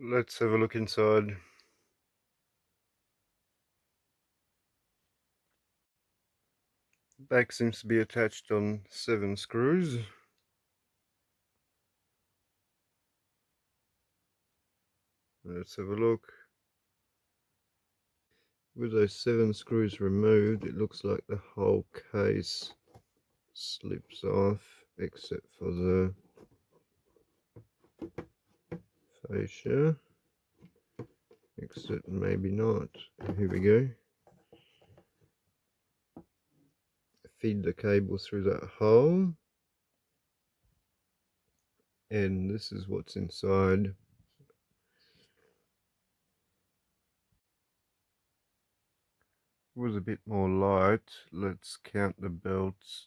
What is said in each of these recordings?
Let's have a look inside. Back seems to be attached on 7 screws. Let's have a look. With those 7 screws removed, it looks like the whole case slips off except for the fascia. Except maybe not. Here we go. Feed the cable through that hole, and this is what's inside. With a bit more light, let's count the belts.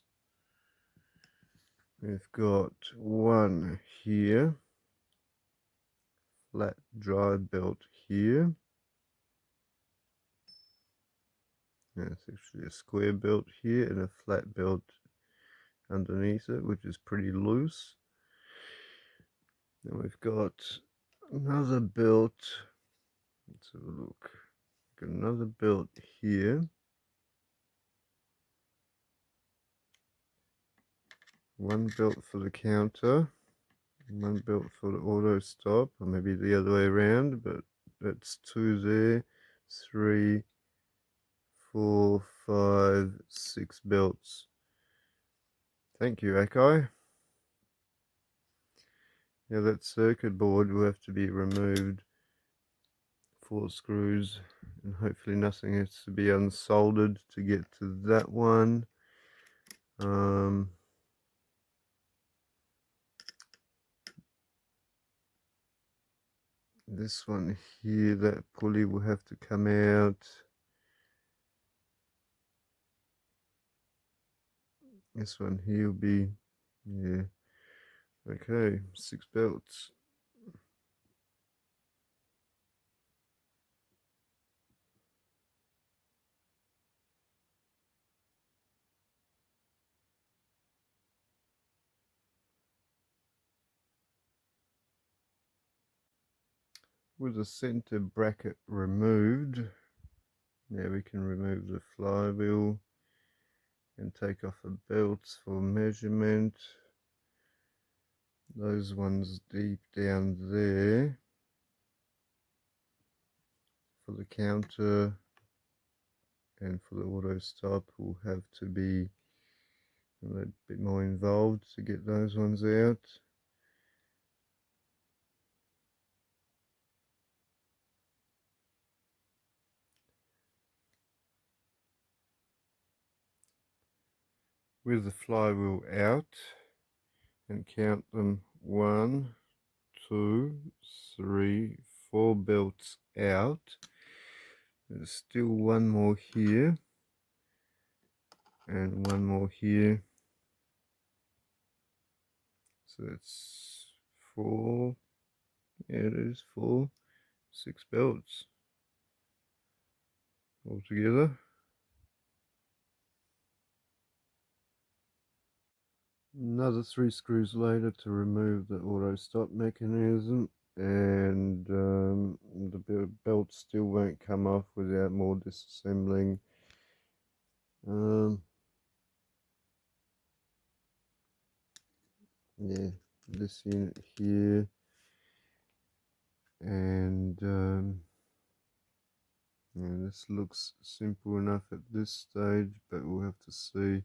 We've got one here, flat dry belt here. It's actually a square belt here and a flat belt underneath it, which is pretty loose. Then we've got another belt. Let's have a look. Got another belt here. One belt for the counter, one belt for the auto stop, or maybe the other way around, but that's 2 there, 3, 4, 5, 6 belts. Thank you, Akai. Now that circuit board will have to be removed, 4 screws, and hopefully nothing has to be unsoldered to get to that one. This one here, that pulley will have to come out. This one here will be, yeah, okay, 6 belts. With the center bracket removed, now we can remove the flywheel and take off the belts for measurement. Those ones deep down there for the counter and for the auto stop will have to be a bit more involved to get those ones out. With the flywheel out, and count them 1, 2, 3, 4 belts out. There's still one more here and one more here, so it's 4, yeah it is 4, 6 belts altogether. Another 3 screws later to remove the auto stop mechanism, and the belt still won't come off without more disassembling. Yeah, this unit here, and yeah, this looks simple enough at this stage, but we'll have to see